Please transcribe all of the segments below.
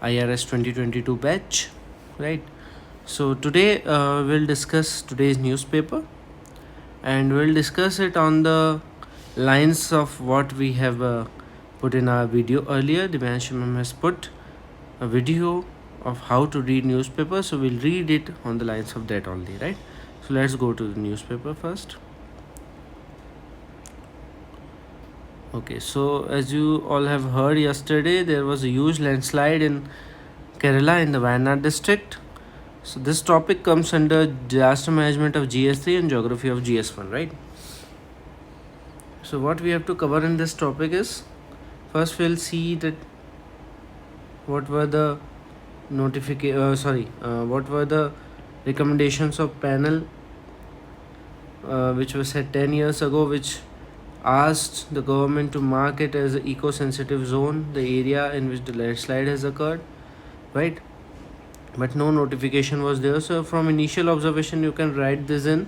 IRS 2022 batch, right? So today we'll discuss today's newspaper, and we'll discuss it on the lines of what we have put in our video earlier. Dementia ma'am has put a video of how to read newspaper, so we'll read it on the lines of that only, right? So let's go to the newspaper first. Okay, so as you all have heard yesterday, there was a huge landslide in Kerala in the Wayanad district. So this topic comes under disaster management of GS3 and geography of GS1, right? So what we have to cover in this topic is, first we'll see that what were the what were the recommendations of panel which was set 10 years ago, which asked the government to mark it as an eco-sensitive zone, the area in which the landslide has occurred, right? But no notification was there. So from initial observation, you can write this in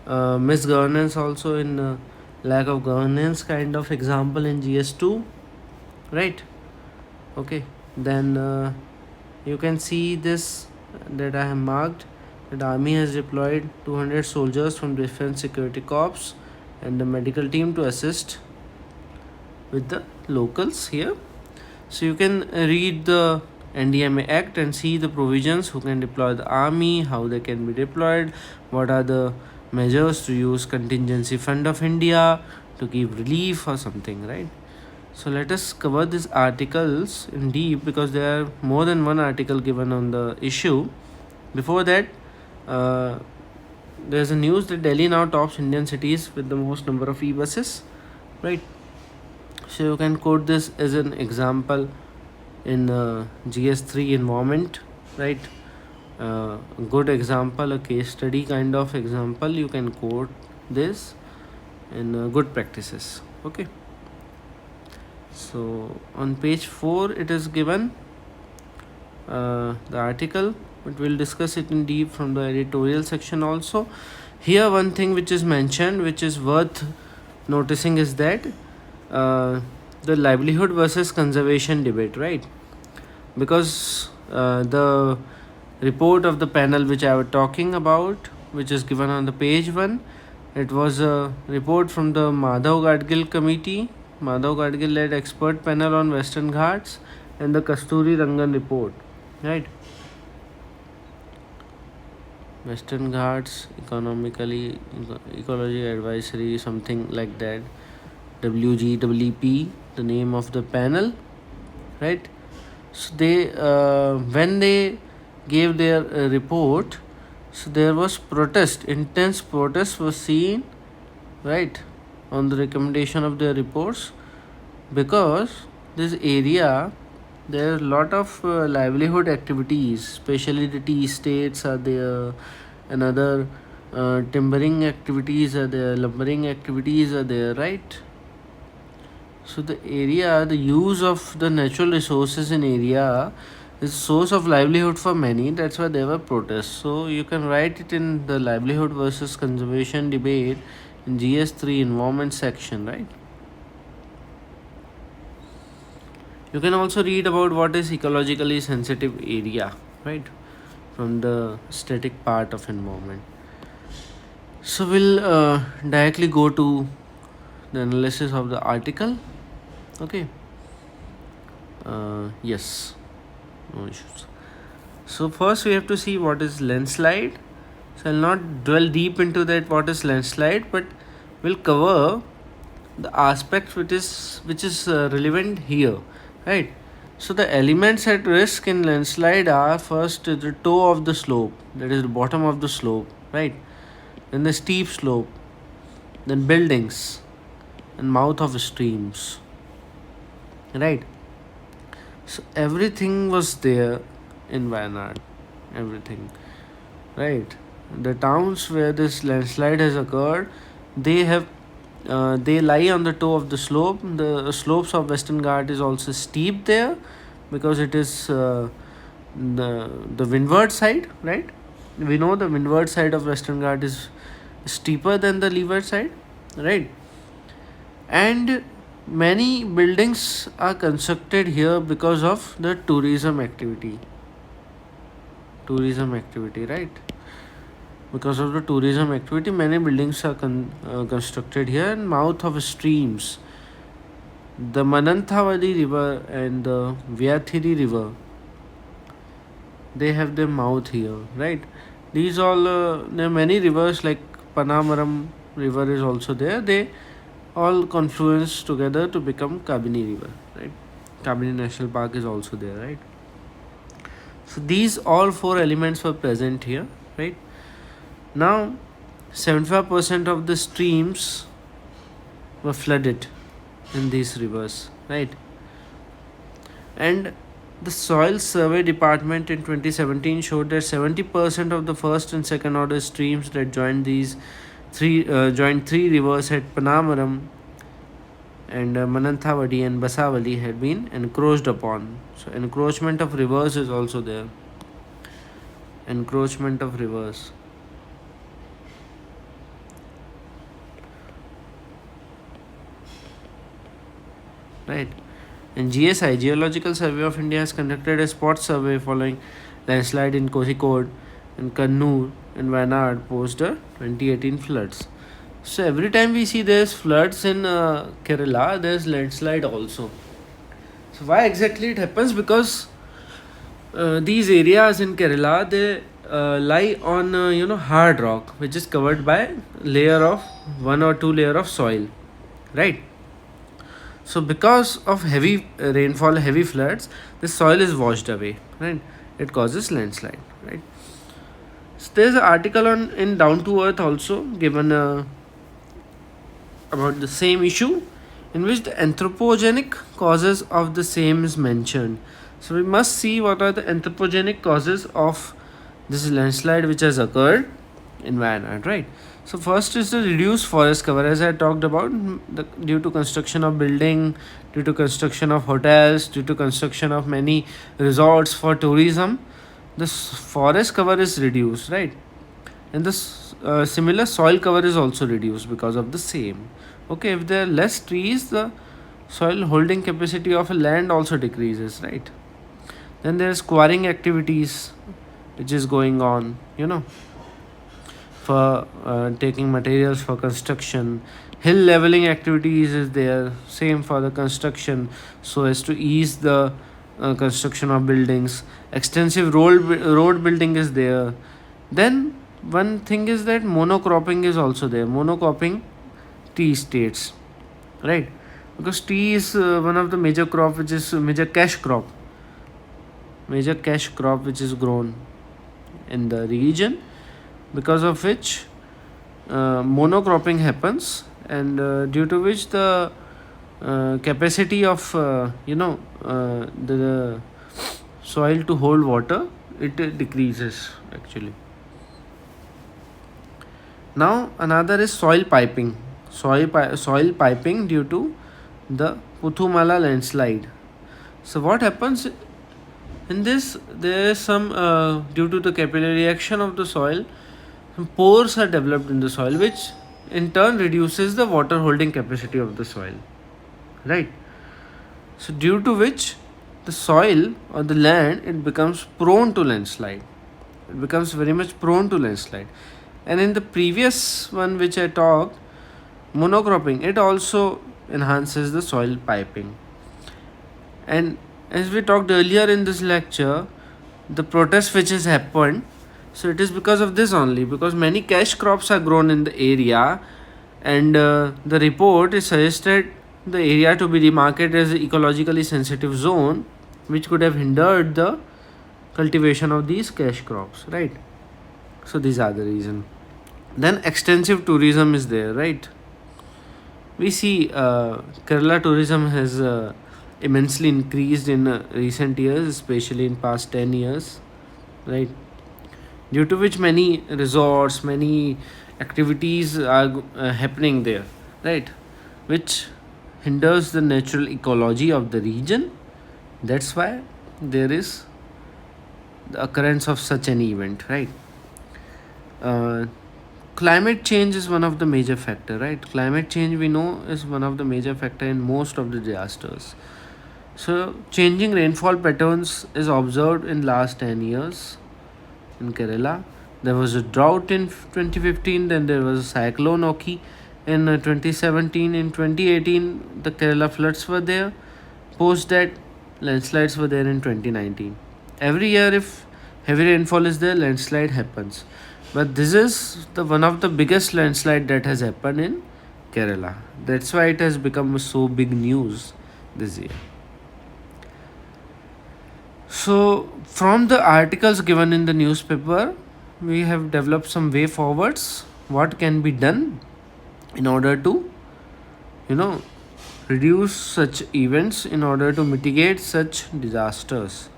misgovernance, also in lack of governance kind of example in GS2, right? Okay, then you can see this that I have marked that army has deployed 200 soldiers from defense security corps and the medical team to assist with the locals here. So you can read the NDMA Act and see the provisions, who can deploy the army, how they can be deployed, what are the measures to use contingency fund of India to give relief or something, right? So let us cover these articles in deep, because there are more than one article given on the issue. Before that, there's a news that Delhi now tops Indian cities with the most number of e-buses, right? So you can quote this as an example in GS3 environment, right? A good example, a case study kind of example. You can quote this in good practices. Okay. So on page 4 it is given the article, but we'll discuss it in deep from the editorial section also. Here one thing which is mentioned, which is worth noticing, is that the livelihood versus conservation debate, right? Because the report of the panel which I was talking about, which is given on the page 1, it was a report from the Madhav Gadgil committee, Madhav Gadgil led expert panel on Western Ghats, and the Kasturi Rangan report, right? Western Ghats ecology advisory, something like that, WGWP, the name of the panel, right? So they when they gave their report, so there was protest, intense protest was seen, right, on the recommendation of their reports, because this area there are a lot of livelihood activities, especially the tea estates are there, and other timbering activities are there, lumbering activities are there, right? So the area, the use of the natural resources in area is source of livelihood for many. That's why there were protests. So you can write it in the livelihood versus conservation debate in GS3 environment section, right? You can also read about what is ecologically sensitive area, right, from the static part of environment. So we'll directly go to the analysis of the article. Okay. Yes, no issues. So first we have to see what is landslide. So I'll not dwell deep into that what is landslide, but we'll cover the aspects which is relevant here, right? So the elements at risk in landslide are, first the toe of the slope, that is the bottom of the slope, right? Then the steep slope, then buildings and mouth of streams, right? So everything was there in Wayanad, everything, right? The towns where this landslide has occurred, they have they lie on the toe of the slope. The slopes of Western Ghat is also steep there, because it is the windward side, right? We know the windward side of Western Ghat is steeper than the leeward side, right? And many buildings are constructed here because of the tourism activity, right? Because of the tourism activity, many buildings are constructed here. And mouth of streams, the Mananthavadi river and the Vyathiri river, they have their mouth here, right? These all there are many rivers like Panamaram river is also there. They all confluence together to become Kabini river, right? Kabini National Park is also there, right? So these all four elements were present here, right? Now 75% of the streams were flooded in these rivers, right? And the soil survey department in 2017 showed that 70% of the first and second order streams that joined three rivers at Panamaram and Mananthavadi and Basavali had been encroached upon. So encroachment of rivers is also there. Encroachment of rivers. Right. And GSI, Geological Survey of India, has conducted a spot survey following landslide in Kozhikode and Kannur and Wayanad post the 2018 floods. So every time we see there's floods in Kerala, there's landslide also. So why exactly it happens? Because these areas in Kerala, they lie on hard rock, which is covered by layer of 1 or 2 layer of soil, right? So because of heavy rainfall, heavy floods, the soil is washed away, right? It causes landslide, right? So there's an article in Down to Earth also given about the same issue, in which the anthropogenic causes of the same is mentioned. So we must see what are the anthropogenic causes of this landslide which has occurred in Wayanad, right? So first is the reduced forest cover, as I talked about, due to construction of building, due to construction of hotels, due to construction of many resorts for tourism, the forest cover is reduced, right? And the similar soil cover is also reduced because of the same. Okay, if there are less trees, the soil holding capacity of a land also decreases, right? Then there's quarrying activities which is going on, for taking materials for construction. Hill leveling activities is there, same for the construction, so as to ease the construction of buildings. Extensive road building is there. Then one thing is that monocropping is also there. Monocropping tea estates, right? Because tea is one of the major crop, which is major cash crop which is grown in the region, because of which monocropping happens, and due to which the capacity of the soil to hold water, it decreases actually. Now another is soil piping. Soil piping due to the Puthumala landslide. So what happens in this? There is some due to the capillary action of the soil, some pores are developed in the soil, which in turn reduces the water holding capacity of the soil, right? So due to which the soil or the land, it becomes prone to landslide. It becomes very much prone to landslide. And in the previous one which I talked, monocropping, it also enhances the soil piping. And as we talked earlier in this lecture, the protest which has happened, so it is because of this only, because many cash crops are grown in the area, and the report is suggested the area to be demarcated as an ecologically sensitive zone, which could have hindered the cultivation of these cash crops, right? So these are the reason. Then extensive tourism is there, right? We see Kerala tourism has immensely increased in recent years, especially in past 10 years, right? Due to which many resorts, many activities are happening there, right? Which hinders the natural ecology of the region. That's why there is the occurrence of such an event, right? climate change is one of the major factor, right? Climate change, we know, is one of the major factor in most of the disasters. So changing rainfall patterns is observed in last 10 years in Kerala. There was a drought in 2015, then there was a cyclone Oki in 2017. In 2018, the Kerala floods were there. Post that, landslides were there in 2019. Every year, if heavy rainfall is there, landslide happens. But this is the one of the biggest landslide that has happened in Kerala. That's why it has become so big news this year. So, from the articles given in the newspaper, we have developed some way forwards. What can be done in order to, you know, reduce such events, in order to mitigate such disasters?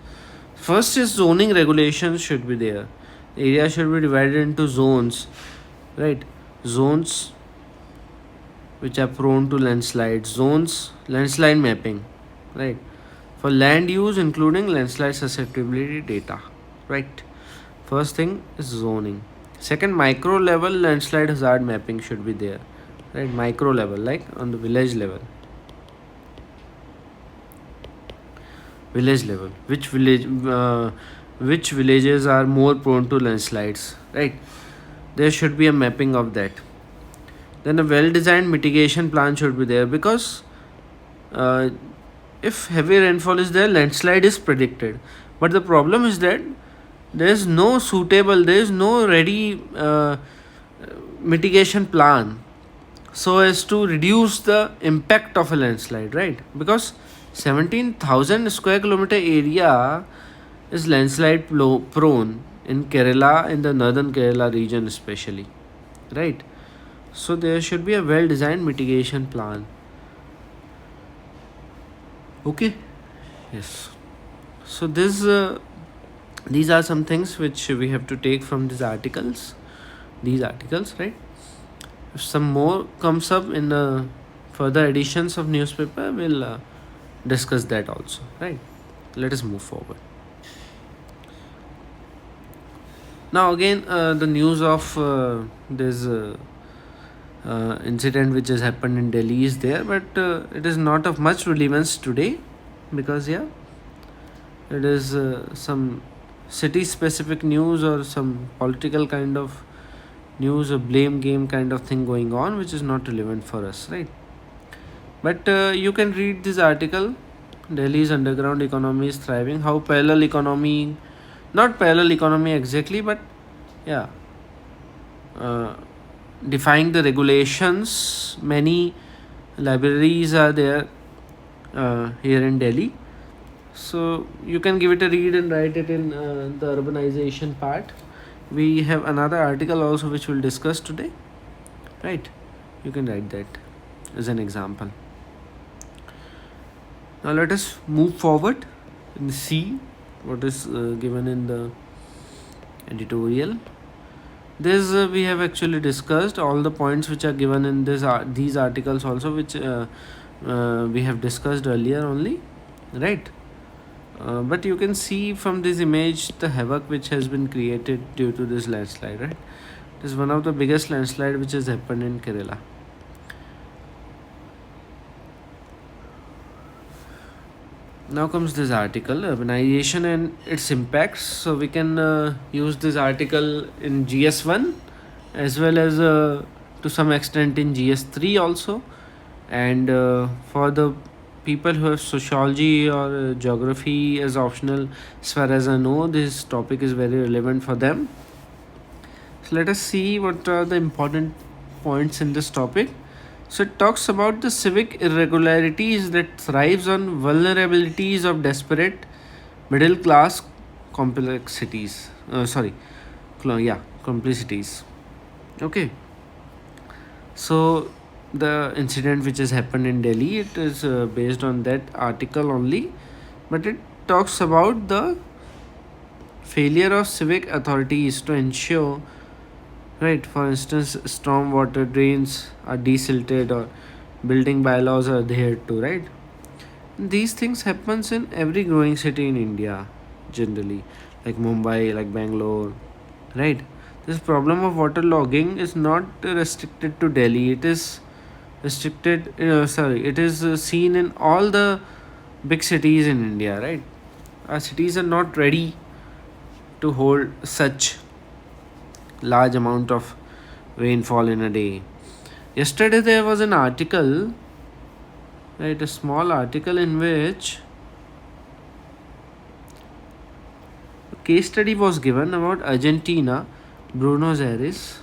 First is zoning regulations should be there. Area should be divided into zones, right? Zones which are prone to landslides, zones, landslide mapping, right? For land use, including landslide susceptibility data, right? First thing is zoning. Second, micro level landslide hazard mapping should be there, right? Micro level, like on the village level. Village level, which villages are more prone to landslides, right? There should be a mapping of that. Then a well designed mitigation plan should be there, because uh, if heavy rainfall is there, landslide is predicted. But the problem is that there is no suitable, there is no ready mitigation plan so as to reduce the impact of a landslide, right? Because 17,000 square kilometer area is landslide prone in Kerala, in the northern Kerala region especially, right? So there should be a well designed mitigation plan. Okay. Yes. So these are some things which we have to take from these articles. Right? If some more comes up in the further editions of newspaper, we'll discuss that also. Right? Let us move forward. Now again, the news of this incident which has happened in Delhi is there, but it is not of much relevance today, because it is some city specific news or some political kind of news, a blame game kind of thing going on, which is not relevant for us, right? But you can read this article. Delhi's underground economy is thriving. How parallel economy, not parallel economy exactly, but yeah, defying the regulations. Many libraries are there here in Delhi. So you can give it a read and write it in the urbanization part. We have another article also which we'll discuss today, right? You can write that as an example. Now let us move forward and see what is given in the editorial. This we have actually discussed all the points which are given in these articles also, which we have discussed earlier only, right? But you can see from this image the havoc which has been created due to this landslide, right? It is one of the biggest landslide which has happened in Kerala. Now comes this article, urbanization and its impacts. So we can use this article in GS1 as well as to some extent in GS3 also. And for the people who have sociology or geography as optional, as far as I know, this topic is very relevant for them. So let us see what are the important points in this topic. So it talks about the civic irregularities that thrives on vulnerabilities of desperate middle class complexities. Complicities. Okay. So the incident which has happened in Delhi, it is based on that article only, but it talks about the failure of civic authorities to ensure, right? For instance, storm water drains are desilted or building bylaws are adhered to, right? These things happens in every growing city in India generally, like Mumbai, like Bangalore, right? This problem of waterlogging is not restricted to Delhi. It is it is seen in all the big cities in India, right? Our cities are not ready to hold such large amount of rainfall in a day. Yesterday there was an article, right, a small article in which a case study was given about Argentina, Buenos Aires,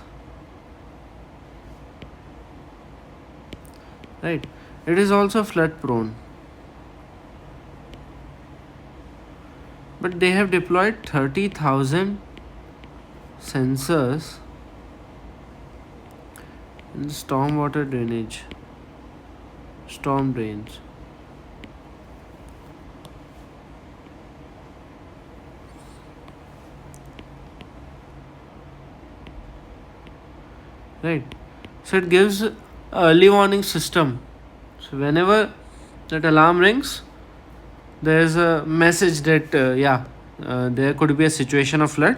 right? It is also flood prone, but they have deployed 30,000 sensors in stormwater drainage, storm drains. Right, so it gives a early warning system. So whenever that alarm rings, there is a message that there could be a situation of flood,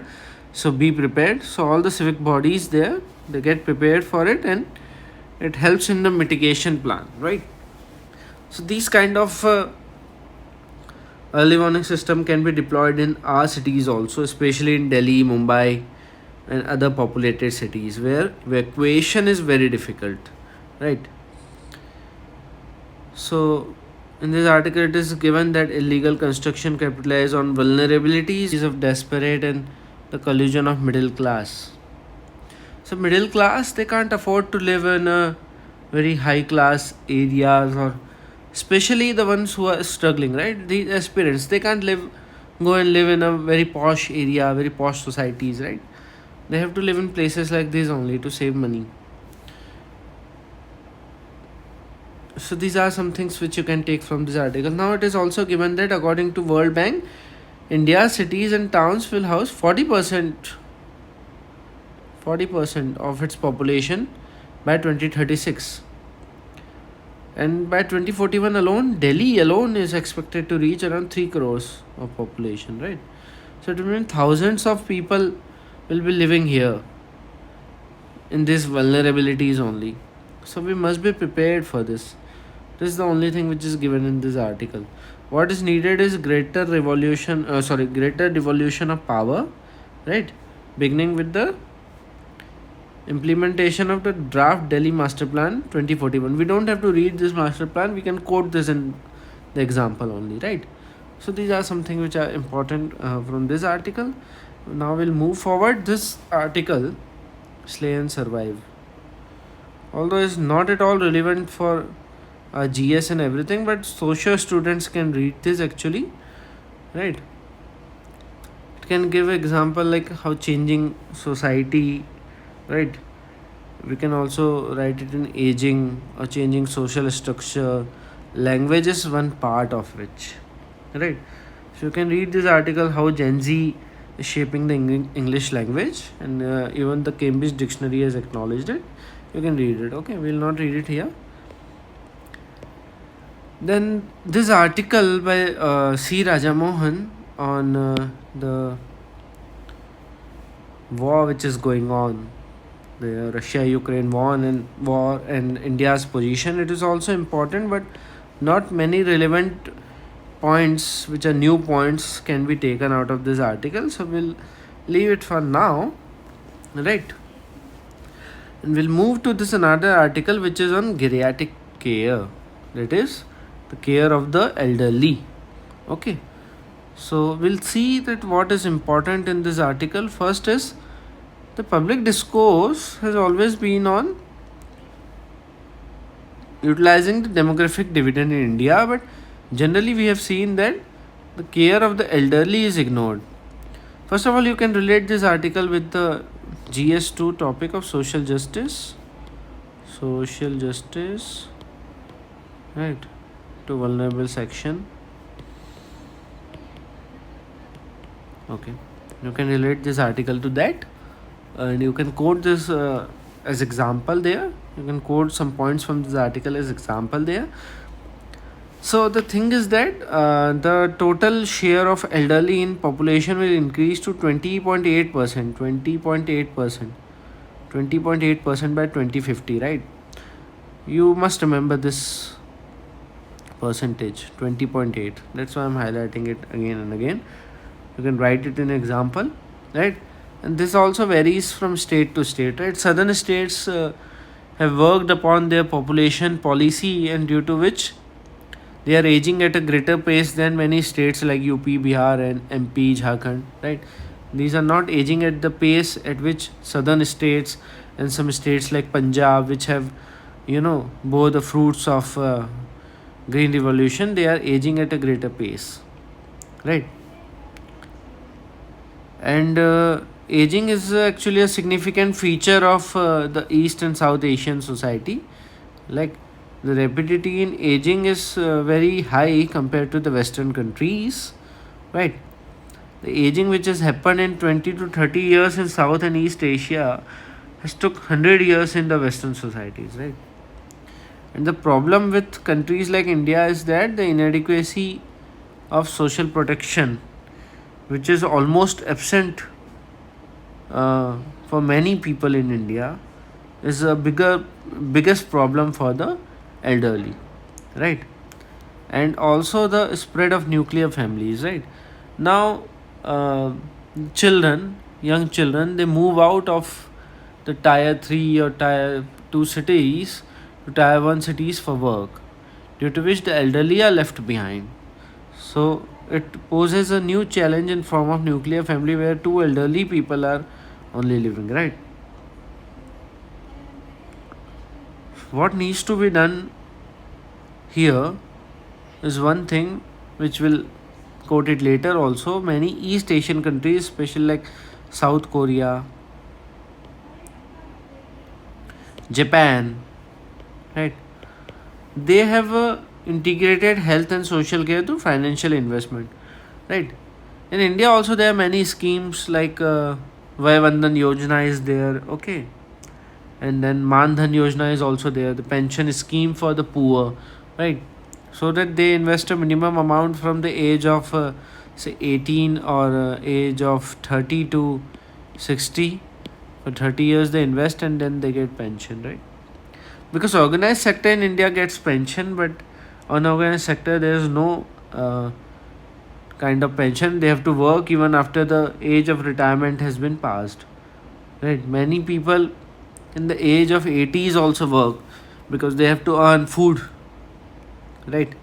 so be prepared. So all the civic bodies there, they get prepared for it, and it helps in the mitigation plan, right? So these kind of early warning system can be deployed in our cities also, especially in Delhi, Mumbai, and other populated cities where evacuation is very difficult, right? So in this article it is given that illegal construction capitalize on vulnerabilities of desperate and the collusion of middle class. So middle class, they can't afford to live in a very high class areas, or especially the ones who are struggling, right? The aspirants, they can't go and live in a very posh area, very posh societies, right? They have to live in places like this only to save money. So these are some things which you can take from this article. Now it is also given that according to World Bank, India's cities and towns will house 40% of its population by 2036. And by 2041 alone, Delhi alone is expected to reach around 3 crores of population, right? So it means thousands of people will be living here in these vulnerabilities only. So we must be prepared for this. This is the only thing which is given in this article. What is needed is greater devolution of power, right? Beginning with the implementation of the draft Delhi Master Plan 2041. We don't have to read this master plan, we can quote this in the example only, right? So these are something which are important from this article. Now we'll move forward. This article, Slay and Survive, although it's not at all relevant for GS and everything, but social students can read this actually, right? It can give example like how changing society, right? We can also write it in aging or changing social structure. Language is one part of which, right? So you can read this article how Gen Z is shaping the English language, and even the Cambridge Dictionary has acknowledged it. You can read it. Okay, we'll not read it here. Then this article by C. Rajamohan on the war which is going on, the Russia-Ukraine war and India's position. It is also important, but not many relevant points which are new points can be taken out of this article. So we'll leave it for now, right? And we'll move to this another article which is on geriatric care. That is the care of the elderly. Okay. So we'll see that what is important in this article. First is the public discourse has always been on utilizing the demographic dividend in India, but generally we have seen that the care of the elderly is ignored. First of all, you can relate this article with the GS2 topic of social justice, right, to vulnerable section. Okay, you can relate this article to that, and you can quote this as example there. You can quote some points from this article as example there. So the thing is that the total share of elderly in population will increase to 20.8%, 20.8%, 20.8% by 2050, right? You must remember this percentage, 20.8. That's why I'm highlighting it again and again. You can write it in example, right? And this also varies from state to state, right? Southern states have worked upon their population policy, and due to which they are aging at a greater pace than many states like UP, Bihar, and MP, Jharkhand, right? These are not aging at the pace at which southern states and some states like Punjab, which have, bore the fruits of green revolution, they are aging at a greater pace, right? And aging is actually a significant feature of the East and South Asian society. Like, the rapidity in aging is very high compared to the Western countries, right? The aging which has happened in 20 to 30 years in South and East Asia has took 100 years in the Western societies, right? And the problem with countries like India is that the inadequacy of social protection, which is almost absent for many people in India, is a biggest problem for the elderly, right? And also the spread of nuclear families, right? Now, young children, they move out of the tier 3 or tier 2 cities to tier 1 cities for work, due to which the elderly are left behind. So it poses a new challenge in form of nuclear family where two elderly people are only living, right? What needs to be done here is one thing which will quote it later also. Many East Asian countries, especially like South Korea, Japan, right? They have integrated health and social care through financial investment, right? In India also there are many schemes like Vayavandan Yojana is there, okay, and then Mandhan Yojana is also there, the pension scheme for the poor, right? So that they invest a minimum amount from the age of say 18 or age of 30 to 60. For 30 years they invest and then they get pension, right? Because organized sector in India gets pension, but unorganized sector there is no kind of pension. They have to work even after the age of retirement has been passed, right? Many people in the age of 80s also work because they have to earn food, right?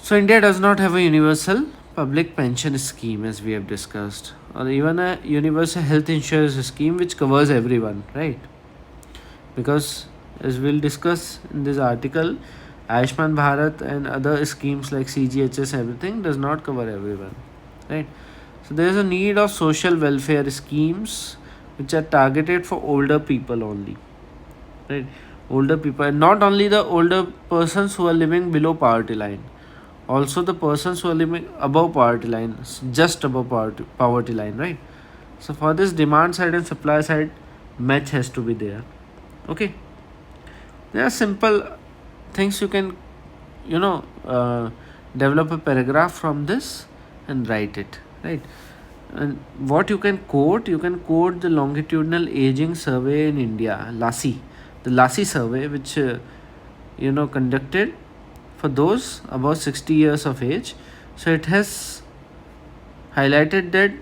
So India does not have a universal public pension scheme, as we have discussed, or even a universal health insurance scheme which covers everyone, right? Because, as we'll discuss in this article, Ayushman Bharat and other schemes like CGHS, everything does not cover everyone, right? So there is a need of social welfare schemes which are targeted for older people only, right? Older people, and not only the older persons who are living below poverty line, also the persons who are living above poverty line, just above poverty line, right? So for this, demand side and supply side match has to be there, okay? There are simple things you can, you know uh, develop a paragraph from this and write it, right? And what you can quote, the longitudinal aging survey in India, LASI, the LASI survey, which conducted for those above 60 years of age. So it has highlighted that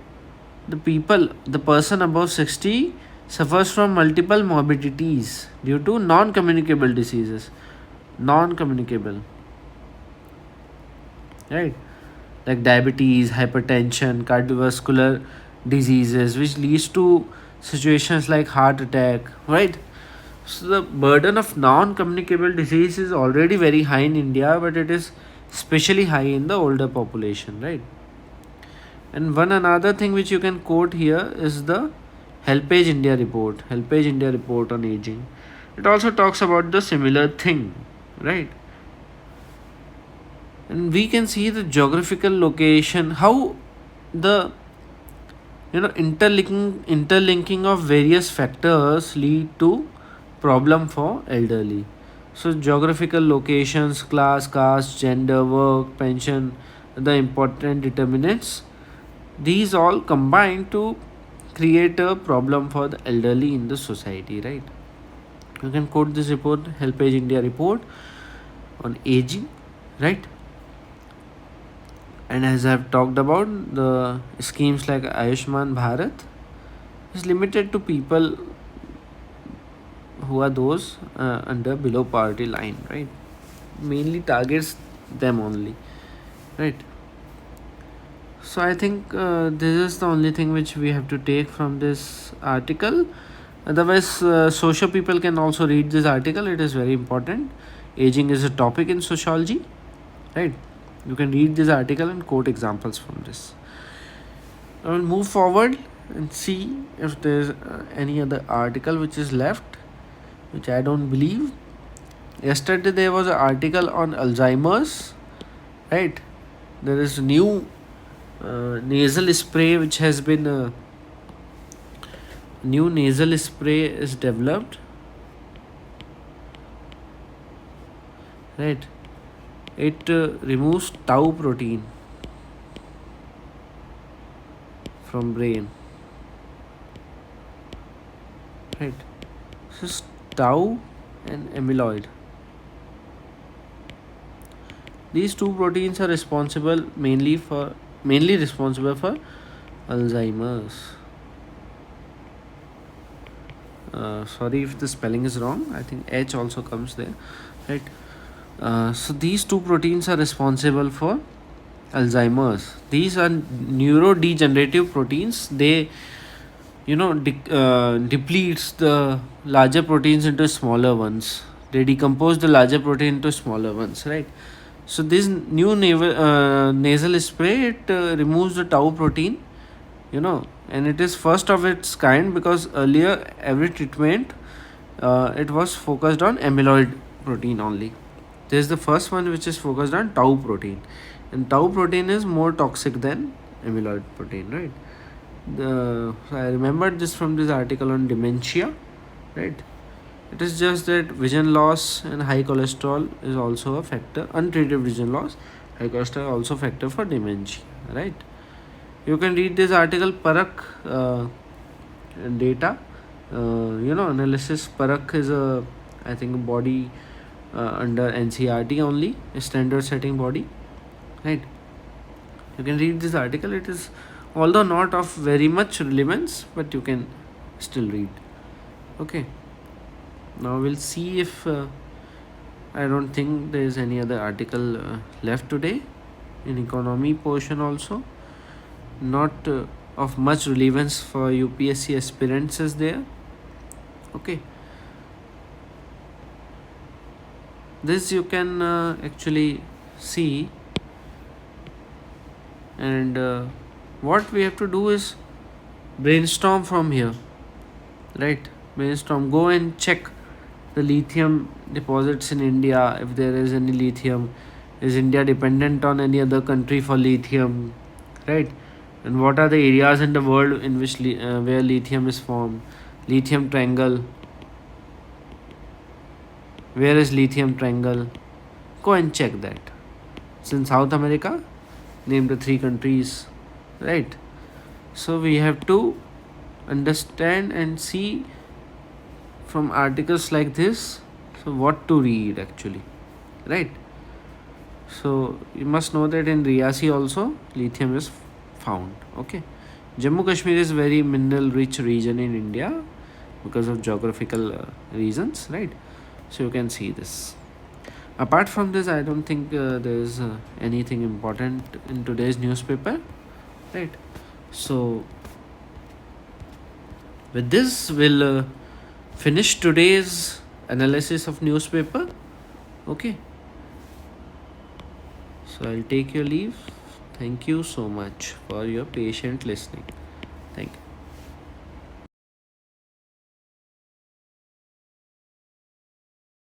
the person above 60 suffers from multiple morbidities due to non-communicable diseases, non-communicable, right? Like diabetes, hypertension, cardiovascular diseases, which leads to situations like heart attack, right? So the burden of non-communicable disease is already very high in India, but it is especially high in the older population, right? And one another thing which you can quote here is the Helpage India report, Helpage India report on aging. It also talks about the similar thing, right? And we can see the geographical location, how the interlinking of various factors lead to problem for elderly. So geographical locations, class, caste, gender, work, pension, the important determinants, these all combine to create a problem for the elderly in the society, right? You can quote this report, Helpage India report on aging, right? And as I've talked about, the schemes like Ayushman Bharat is limited to people who are those under below poverty line, right? Mainly targets them only, right? So I think this is the only thing which we have to take from this article. Otherwise, social people can also read this article. It is very important. Aging is a topic in sociology, right? You can read this article and quote examples from this. I will move forward and see if there's any other article which is left, which I don't believe. Yesterday there was an article on Alzheimer's, right? There is new nasal spray which has been new nasal spray is developed, right? It removes tau protein from brain, right? So it's tau and amyloid. These two proteins are mainly responsible for Alzheimer's. Sorry if the spelling is wrong. I think H also comes there, right? So these two proteins are responsible for Alzheimer's. These are neurodegenerative proteins. They, depletes the larger proteins into smaller ones. They decompose the larger protein into smaller ones, right? So this new nasal spray, it removes the tau protein, and it is first of its kind, because earlier every treatment it was focused on amyloid protein only. This is the first one which is focused on tau protein, and tau protein is more toxic than amyloid protein, right? So I remembered this from this article on dementia, right? It is just that vision loss and high cholesterol is also a factor. Untreated vision loss, high cholesterol also factor for dementia, right? You can read this article, Parak data, analysis. Parak is I think a body under NCRT only, a standard setting body, right? You can read this article. It is, although not of very much relevance, but you can still read. Okay. Now we'll see if I don't think there is any other article left today in economy portion also. Not of much relevance for UPSC aspirants is there. Okay. This you can actually see, and what we have to do is brainstorm from here, right? Brainstorm, go and check the lithium deposits in India. If there is any lithium, is India dependent on any other country for lithium, right? And what are the areas in the world in which where lithium is formed? Lithium triangle. Where is lithium triangle? Go and check that. It's in South America. Name the 3 countries, right? So we have to understand and see from articles like this, so what to read actually, right? So you must know that in Riyasi also lithium is found. Okay. Jammu Kashmir is very mineral rich region in India because of geographical reasons, right? So you can see this. Apart from this, I don't think there is anything important in today's newspaper, right? So with this, we'll finish today's analysis of newspaper. Okay. So I'll take your leave. Thank you so much for your patient listening. Thank you.